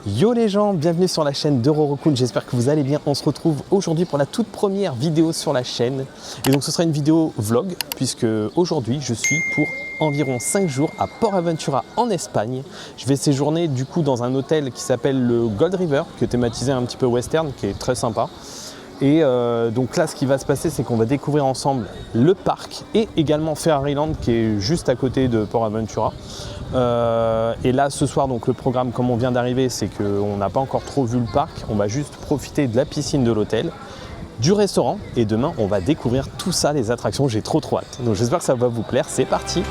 Yo les gens, bienvenue sur la chaîne de Roro-kun, j'espère que vous allez bien. On se retrouve aujourd'hui pour la toute première vidéo sur la chaîne. Et donc ce sera une vidéo vlog, puisque aujourd'hui je suis pour environ 5 jours à Port Aventura en Espagne. Je vais séjourner du coup dans un hôtel qui s'appelle le Gold River, qui est thématisé un petit peu western, qui est très sympa. Et donc là, ce qui va se passer, c'est qu'on va découvrir ensemble le parc et également Ferraryland, qui est juste à côté de Port Aventura. Et là, ce soir, donc le programme, comme on vient d'arriver, c'est qu'on n'a pas encore trop vu le parc. On va juste profiter de la piscine de l'hôtel, du restaurant, et demain, on va découvrir tout ça, les attractions. J'ai trop hâte. Donc j'espère que ça va vous plaire. C'est parti!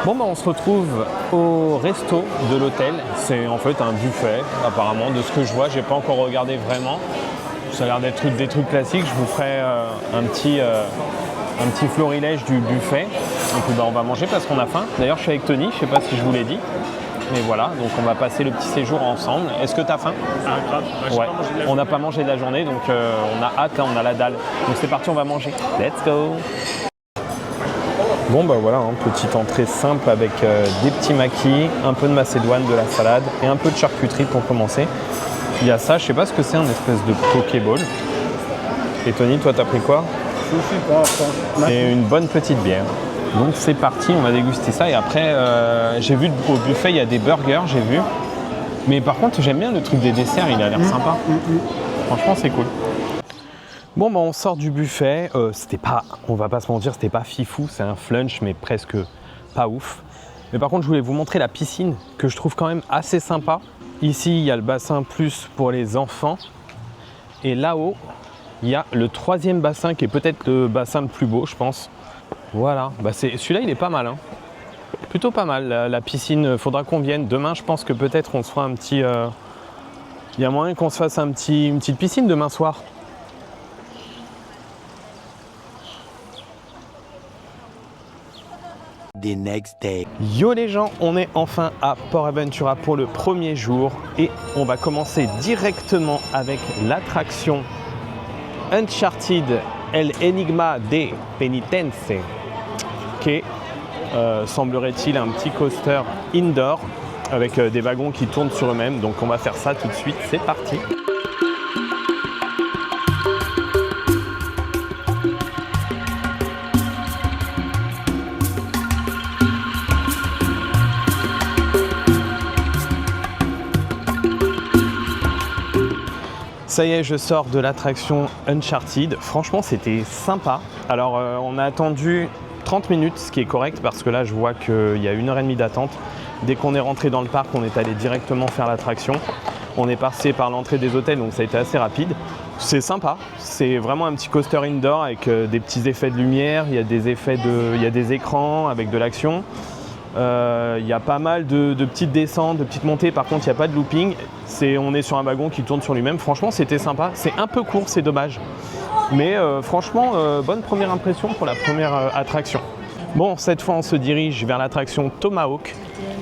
Bon bah on se retrouve au resto de l'hôtel, c'est en fait un buffet apparemment, de ce que je vois, j'ai pas encore regardé vraiment, ça a l'air d'être des trucs classiques, je vous ferai un petit florilège du buffet, et puis bah, on va manger parce qu'on a faim. D'ailleurs je suis avec Tony, je sais pas si je vous l'ai dit, mais voilà, donc on va passer le petit séjour ensemble. Est-ce que tu as faim? Ah, grave. Ouais. On n'a pas mangé de la journée, donc on a hâte, là, on a la dalle. Donc c'est parti, on va manger. Let's go! Bon bah voilà, petite entrée simple avec des petits maquis, un peu de macédoine, de la salade et un peu de charcuterie pour commencer. Il y a ça, je sais pas ce que c'est, un espèce de pokéball. Et Tony, toi t'as pris quoi? Sushi pour l'instant. Et une bonne petite bière. Donc c'est parti, on va déguster ça. Et après, j'ai vu au buffet, il y a des burgers, j'ai vu. Mais par contre, j'aime bien le truc des desserts, il a l'air sympa. Franchement, c'est cool. Bon bah on sort du buffet, c'était pas, on va pas se mentir, c'était pas fifou, c'est un flunch mais presque pas ouf. Mais par contre je voulais vous montrer la piscine que je trouve quand même assez sympa. Ici il y a le bassin plus pour les enfants et là-haut il y a le troisième bassin qui est peut-être le bassin le plus beau je pense. Voilà, bah celui-là il est pas mal, hein. Plutôt pas mal, la piscine, faudra qu'on vienne. Demain je pense que peut-être on se fera un petit... Il y a moyen qu'on se fasse une petite piscine demain soir. The next day. Yo les gens, on est enfin à Port Aventura pour le premier jour et on va commencer directement avec l'attraction Uncharted El Enigma de Penitence, qui est, semblerait-il, un petit coaster indoor avec des wagons qui tournent sur eux-mêmes. Donc on va faire ça tout de suite, c'est parti. Ça y est, je sors de l'attraction Uncharted. Franchement, c'était sympa. Alors, on a attendu 30 minutes, ce qui est correct parce que là, je vois qu'il y a 1h30 d'attente. Dès qu'on est rentré dans le parc, on est allé directement faire l'attraction. On est passé par l'entrée des hôtels, donc ça a été assez rapide. C'est sympa. C'est vraiment un petit coaster indoor avec des petits effets de lumière. Il y a des écrans avec de l'action. Il y a pas mal de petites descentes, de petites montées. Par contre, il n'y a pas de looping. On est sur un wagon qui tourne sur lui-même. Franchement, c'était sympa. C'est un peu court, c'est dommage. Mais franchement, bonne première impression pour la première attraction. Bon, cette fois, on se dirige vers l'attraction Tomahawk,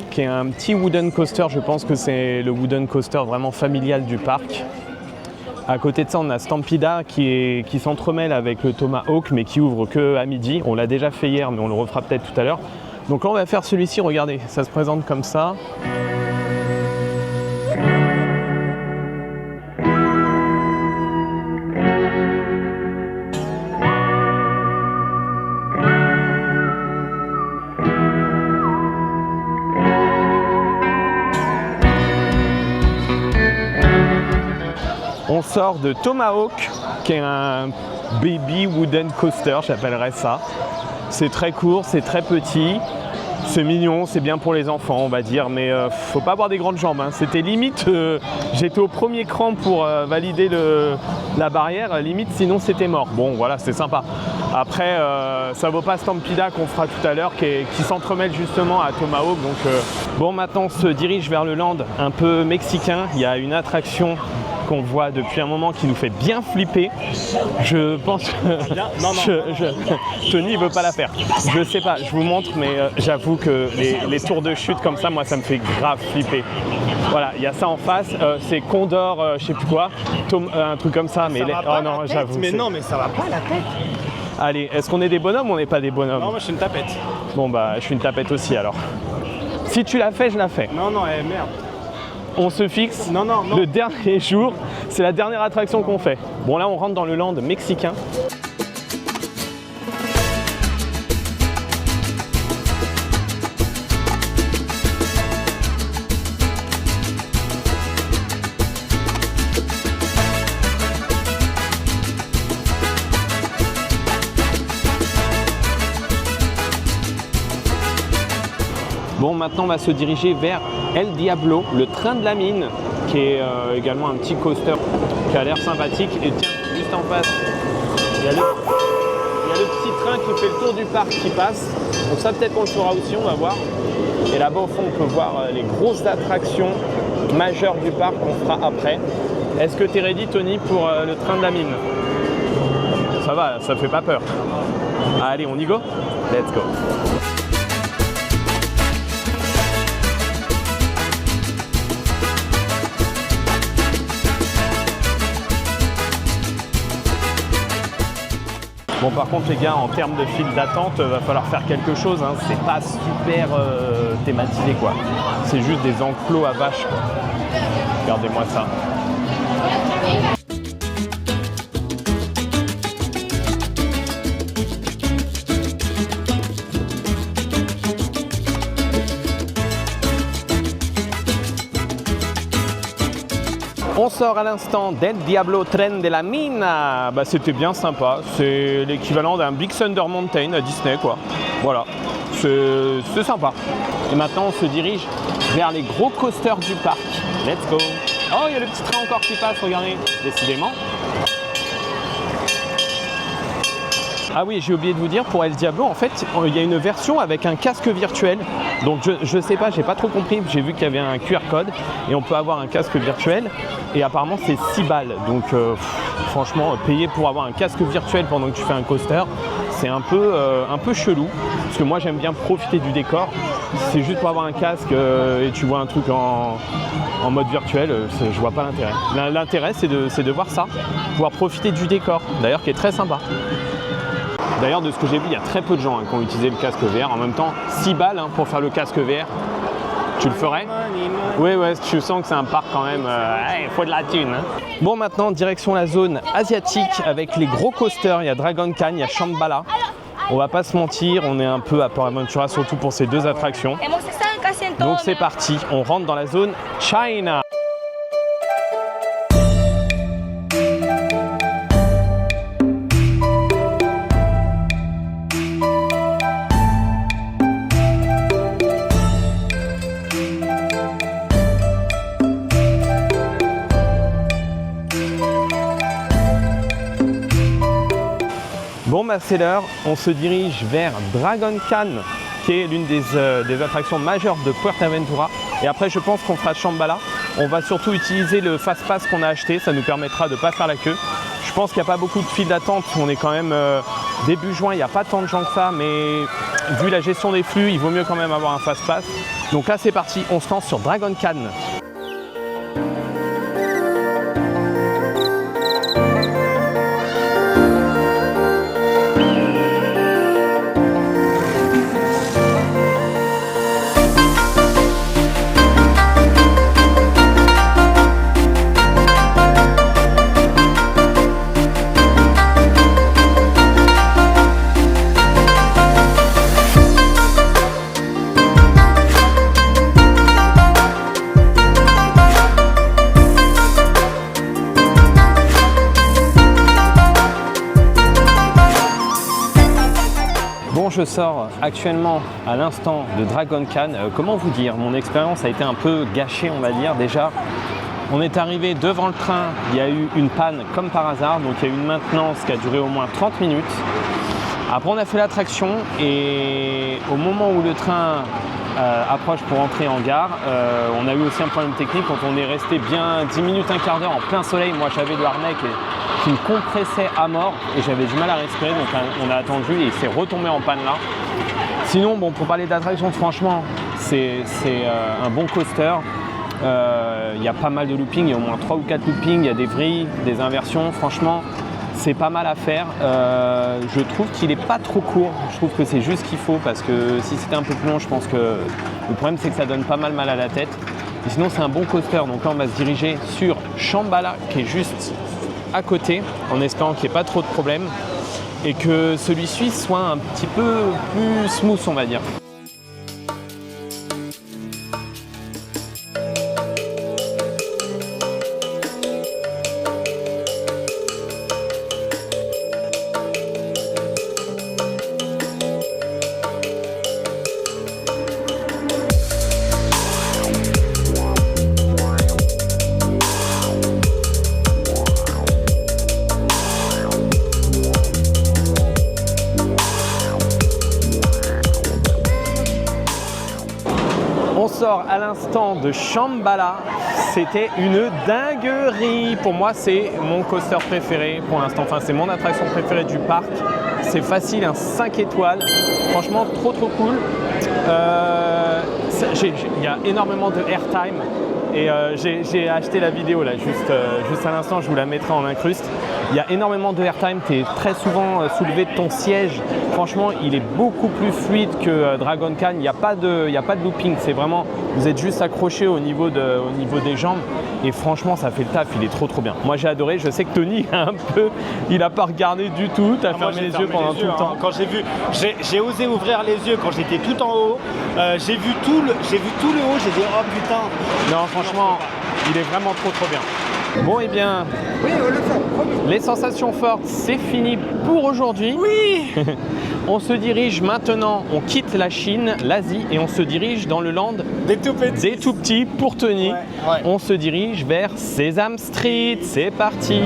qui est un petit wooden coaster. Je pense que c'est le wooden coaster vraiment familial du parc. À côté de ça, on a Stampida qui s'entremêle avec le Tomahawk, mais qui ouvre que à midi. On l'a déjà fait hier, mais on le refera peut-être tout à l'heure. Donc là on va faire celui-ci, regardez, ça se présente comme ça. On sort de Tomahawk, qui est un baby wooden coaster, j'appellerais ça. C'est très court, c'est très petit. C'est mignon, c'est bien pour les enfants, on va dire, mais faut pas avoir des grandes jambes. Hein. C'était limite, j'étais au premier cran pour valider la barrière, limite, sinon c'était mort. Bon, voilà, c'était sympa. Après, ça vaut pas Stampida qu'on fera tout à l'heure, qui s'entremêle justement à Tomahawk. Donc, bon, maintenant, on se dirige vers le land un peu mexicain. Il y a une attraction qu'on voit depuis un moment qui nous fait bien flipper. Je pense que Tony ne veut pas la faire. Je sais pas, je vous montre, mais j'avoue que les tours de chute comme ça, moi ça me fait grave flipper. Voilà, il y a ça en face, c'est Condor, je sais plus quoi, un truc comme ça, mais oh non, j'avoue. Mais non, mais ça va pas la tête. Allez, est-ce qu'on est des bonhommes ou on n'est pas des bonhommes? Non, moi je suis une tapette. Bon bah, je suis une tapette aussi alors. Si tu l'as fait, je la fais. Non, merde. On se fixe non. Le dernier jour, c'est la dernière attraction qu'on fait. Bon là on rentre dans le land mexicain. Bon, maintenant on va se diriger vers El Diablo, le train de la mine, qui est également un petit coaster qui a l'air sympathique. Et tiens, juste en face, il y a le petit train qui fait le tour du parc qui passe. Donc ça peut-être qu'on le fera aussi, on va voir. Et là-bas au fond on peut voir les grosses attractions majeures du parc qu'on fera après. Est-ce que tu es ready Tony pour le train de la mine? Ça va, ça fait pas peur. Allez, on y go? Let's go. Bon, par contre les gars, en termes de file d'attente, va falloir faire quelque chose, hein. C'est pas super thématisé quoi. C'est juste des enclos à vaches quoi. Regardez-moi ça. On sort à l'instant d'El Diablo Tren de la Mina. Bah, c'était bien sympa. C'est l'équivalent d'un Big Thunder Mountain à Disney, quoi. Voilà, c'est sympa. Et maintenant, on se dirige vers les gros coasters du parc. Let's go. Oh, il y a le petit train encore qui passe, regardez. Décidément. Ah oui, j'ai oublié de vous dire, pour El Diablo, en fait, il y a une version avec un casque virtuel. Donc je sais pas, j'ai pas trop compris. J'ai vu qu'il y avait un QR code et on peut avoir un casque virtuel. Et apparemment, c'est 6 balles. Donc franchement, payer pour avoir un casque virtuel pendant que tu fais un coaster, c'est un peu chelou. Parce que moi, j'aime bien profiter du décor. Si c'est juste pour avoir un casque et tu vois un truc en mode virtuel, je vois pas l'intérêt. L'intérêt, c'est de voir ça, pouvoir profiter du décor, d'ailleurs, qui est très sympa. D'ailleurs, de ce que j'ai vu, il y a très peu de gens qui ont utilisé le casque VR. En même temps, 6 balles pour faire le casque VR. Tu le ferais? Oui, ouais, tu sens que c'est un parc quand même. Il faut de la thune. Hein. Bon, maintenant, direction la zone asiatique avec les gros coasters. Il y a Dragon Khan, il y a Shambhala. On va pas se mentir, on est un peu à Port Aventura, surtout pour ces deux attractions. Donc c'est parti, on rentre dans la zone China. Bon bah c'est l'heure, on se dirige vers Dragon Khan, qui est l'une des attractions majeures de Puerto Aventura. Et après je pense qu'on fera Shambhala. On va surtout utiliser le Fast Pass qu'on a acheté, ça nous permettra de ne pas faire la queue. Je pense qu'il n'y a pas beaucoup de files d'attente, on est quand même début juin, il n'y a pas tant de gens que ça, mais vu la gestion des flux, il vaut mieux quand même avoir un Fast Pass. Donc là c'est parti, on se lance sur Dragon Khan. je sors actuellement à l'instant de Dragon Khan. Comment vous dire, mon expérience a été un peu gâchée, on va dire. Déjà, on est arrivé devant le train, il y a eu une panne comme par hasard, donc il y a eu une maintenance qui a duré au moins 30 minutes. Après, on a fait l'attraction et au moment où le train approche pour entrer en gare, on a eu aussi un problème technique quand on est resté bien 10 minutes, un quart d'heure en plein soleil. Moi, j'avais le harnais qui me compressait à mort et j'avais du mal à respirer, donc on a attendu et il s'est retombé en panne là. Sinon, bon, pour parler d'attraction, franchement, c'est un bon coaster. Il y a pas mal de loopings, il y a au moins 3 ou 4 loopings, il y a des vrilles, des inversions, franchement c'est pas mal à faire. Je trouve qu'il est pas trop court, je trouve que c'est juste ce qu'il faut parce que si c'était un peu plus long, je pense que le problème c'est que ça donne pas mal à la tête. Et sinon c'est un bon coaster, donc là on va se diriger sur Shambhala qui est juste à côté en espérant qu'il n'y ait pas trop de problèmes et que celui-ci soit un petit peu plus smooth on va dire. On sort à l'instant de Shambhala, c'était une dinguerie. Pour moi, c'est mon coaster préféré pour l'instant. Enfin, c'est mon attraction préférée du parc. C'est facile, un 5 étoiles. Franchement, trop cool. Il y a énormément de airtime. Et j'ai acheté la vidéo là, juste à l'instant, je vous la mettrai en incruste. Il y a énormément de airtime, tu es très souvent soulevé de ton siège. Franchement, il est beaucoup plus fluide que Dragon Khan. Il n'y a pas de looping, c'est vraiment, vous êtes juste accroché au niveau des jambes. Et franchement, ça fait le taf, il est trop bien. Moi, j'ai adoré. Je sais que Tony, il n'a pas regardé du tout. Tu as fermé les yeux pendant tout le temps. Quand j'ai osé ouvrir les yeux quand j'étais tout en haut. J'ai vu tout le haut, j'ai dit oh putain. Non, franchement, il est vraiment trop bien. Bon, et bien, oui, les sensations fortes, c'est fini pour aujourd'hui. Oui. On se dirige maintenant, on quitte la Chine, l'Asie, et on se dirige dans le land des tout petits pour Tony. Ouais. On se dirige vers Sesame Street. C'est parti.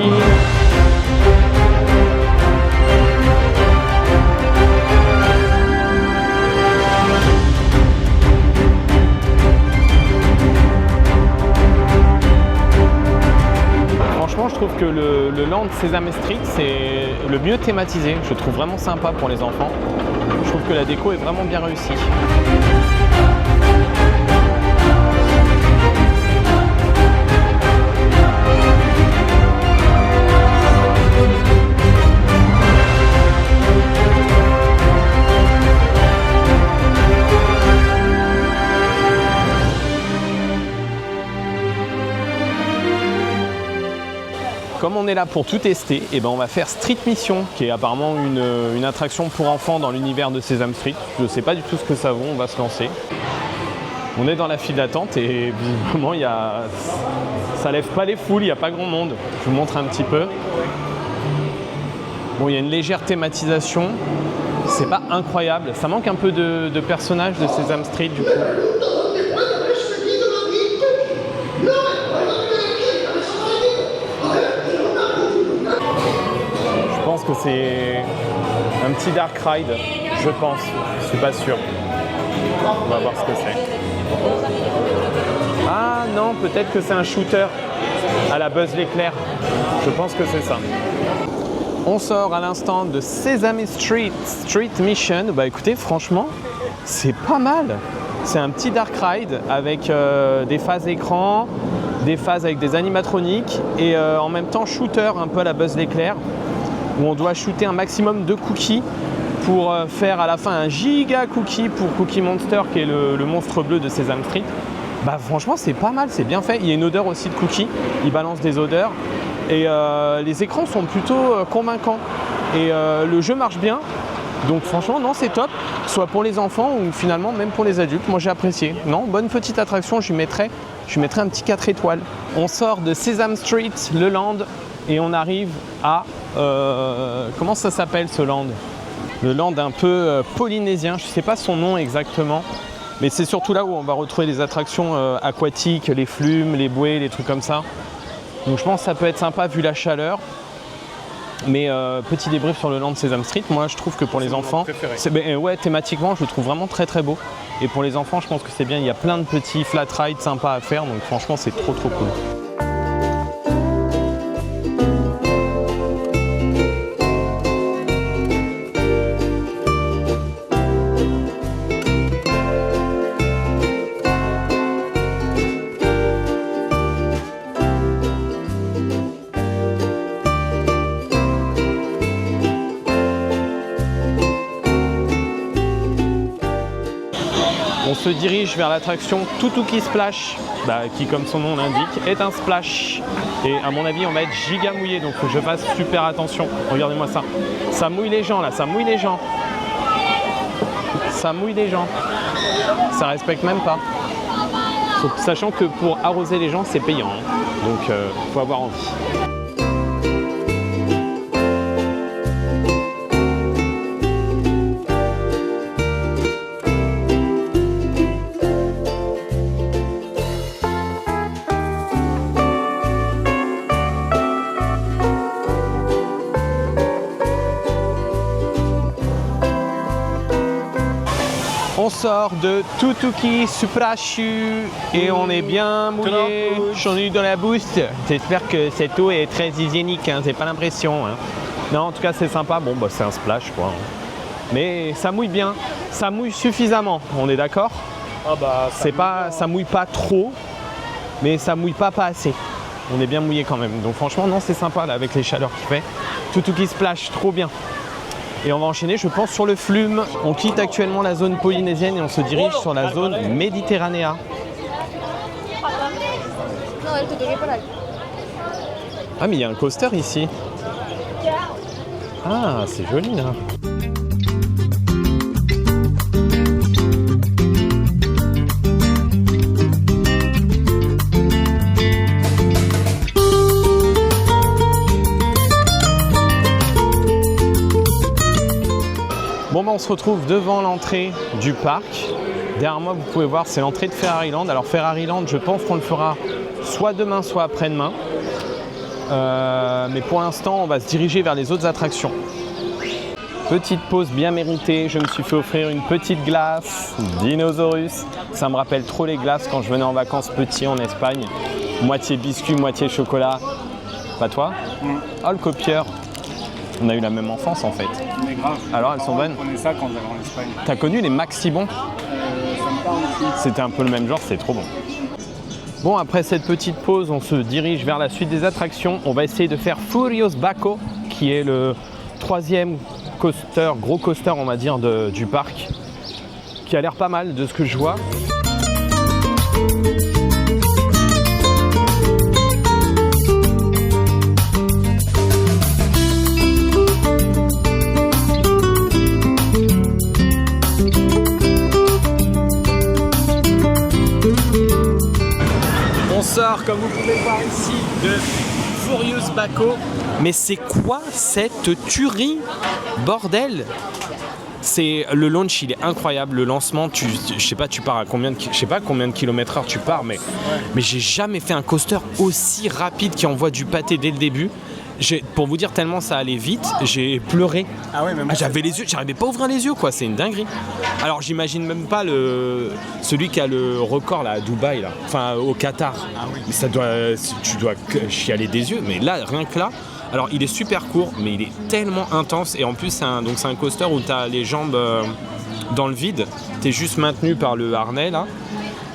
Franchement, je trouve que le land Sesame Street, c'est le mieux thématisé. Je trouve vraiment sympa pour les enfants. Je trouve que la déco est vraiment bien réussie. Comme on est là pour tout tester, et ben on va faire Street Mission, qui est apparemment une attraction pour enfants dans l'univers de Sesame Street. Je ne sais pas du tout ce que ça vaut, on va se lancer. On est dans la file d'attente et visiblement ça lève pas les foules, il n'y a pas grand monde. Je vous montre un petit peu. Bon, il y a une légère thématisation, c'est pas incroyable. Ça manque un peu de personnages de Sesame Street du coup. Je pense que c'est un petit dark ride, je pense, je suis pas sûr. On va voir ce que c'est. Ah non, peut-être que c'est un shooter à la Buzz l'éclair. Je pense que c'est ça. On sort à l'instant de Sesame Street Mission. Bah écoutez, franchement, c'est pas mal. C'est un petit dark ride avec des phases écran, des phases avec des animatroniques et en même temps shooter un peu à la Buzz l'éclair, où on doit shooter un maximum de cookies pour faire à la fin un giga cookie pour Cookie Monster, qui est le monstre bleu de Sesame Street. Bah franchement c'est pas mal, c'est bien fait. Il y a une odeur aussi de cookies, il balance des odeurs et les écrans sont plutôt convaincants et le jeu marche bien. Donc franchement non, c'est top, soit pour les enfants ou finalement même pour les adultes. Moi j'ai apprécié. Non, bonne petite attraction, je lui mettrais un petit 4 étoiles. On sort de Sesame Street, le land, et on arrive à comment ça s'appelle ce land? Le land un peu polynésien, je ne sais pas son nom exactement. Mais c'est surtout là où on va retrouver les attractions aquatiques, les flumes, les bouées, les trucs comme ça. Donc je pense que ça peut être sympa vu la chaleur. Mais petit débrief sur le land Sesame Street, moi je trouve que pour les enfants, ouais, thématiquement je le trouve vraiment très très beau. Et pour les enfants je pense que c'est bien, il y a plein de petits flat rides sympas à faire, donc franchement c'est trop trop cool. On se dirige vers l'attraction Tutuki Splash, qui comme son nom l'indique est un splash. Et à mon avis on va être giga mouillé, donc faut que je fasse super attention. Regardez-moi ça. Ça mouille les gens là, ça mouille les gens. Ça mouille les gens. Ça respecte même pas. Sachant que pour arroser les gens c'est payant, hein. Donc faut avoir envie. On sort de Tutuki Splash et on est bien mouillé, chaud dans la boost. J'espère que cette eau est très hygiénique, hein, c'est pas l'impression. Hein. Non, en tout cas c'est sympa, bon c'est un splash quoi. Mais ça mouille bien, ça mouille suffisamment, on est d'accord? Ça mouille pas trop, mais ça mouille pas assez. On est bien mouillé quand même, donc franchement non c'est sympa là avec les chaleurs qu'il fait. Tutuki Splash, trop bien. Et on va enchaîner, je pense, sur le flume. On quitte actuellement la zone polynésienne et on se dirige sur la zone Méditerranea. Ah, mais il y a un coaster ici. Ah, c'est joli là. Bon on se retrouve devant l'entrée du parc. Derrière moi vous pouvez voir c'est l'entrée de Ferraryland. Alors Ferraryland je pense qu'on le fera soit demain soit après-demain. Mais pour l'instant on va se diriger vers les autres attractions. Petite pause bien méritée, je me suis fait offrir une petite glace Dinosaurus. Ça me rappelle trop les glaces quand je venais en vacances petit en Espagne. Moitié biscuit, moitié chocolat. Pas toi? Oh le copieur. On a eu la même enfance en fait. Mais grave. Alors elles sont bonnes. On prenait ça quand on allait en Espagne. T'as connu les Maxi Bons? Ça me parle aussi. C'était un peu le même genre, c'était trop bon. Bon, après cette petite pause, on se dirige vers la suite des attractions. On va essayer de faire Furious Baco, qui est le troisième coaster, gros coaster on va dire du parc, qui a l'air pas mal de ce que je vois. On sort, comme vous pouvez voir ici, de Furious Baco. Mais c'est quoi cette tuerie? Bordel! C'est le launch, il est incroyable. Le lancement, je sais pas, tu pars à combien de kilomètres heure tu pars, mais j'ai jamais fait un coaster aussi rapide qui envoie du pâté dès le début. Pour vous dire tellement ça allait vite, j'ai pleuré. Ah ouais, même j'avais les yeux, j'arrivais pas à ouvrir les yeux quoi, c'est une dinguerie. Alors j'imagine même pas celui qui a le record là à Dubaï là, enfin au Qatar. Ah oui. Mais tu dois chialer des yeux, mais là rien que là. Alors il est super court, mais il est tellement intense et en plus c'est un coaster où tu as les jambes dans le vide, tu es juste maintenu par le harnais là.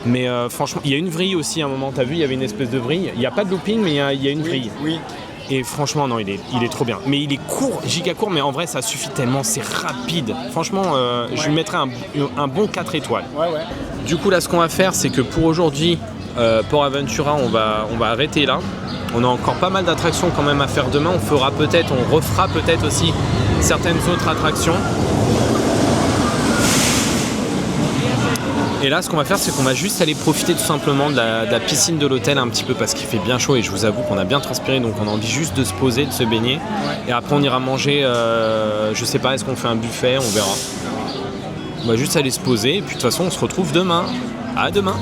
Mais franchement, il y a une vrille aussi à un moment, tu as vu, il y avait une espèce de vrille. Il n'y a pas de looping, mais il y a une vrille. Oui. Et franchement, non, il est trop bien. Mais il est court, giga court, mais en vrai, ça suffit tellement, c'est rapide. Franchement, je lui mettrais un bon 4 étoiles. Ouais. Du coup, là, ce qu'on va faire, c'est que pour aujourd'hui, Port Aventura, on va arrêter là. On a encore pas mal d'attractions quand même à faire demain. On refera peut-être aussi certaines autres attractions. Et là, ce qu'on va faire, c'est qu'on va juste aller profiter tout simplement de la piscine de l'hôtel un petit peu parce qu'il fait bien chaud et je vous avoue qu'on a bien transpiré, donc on a envie juste de se poser, de se baigner. Et après, on ira manger, je sais pas, est-ce qu'on fait un buffet, on verra. On va juste aller se poser et puis de toute façon, on se retrouve demain. À demain!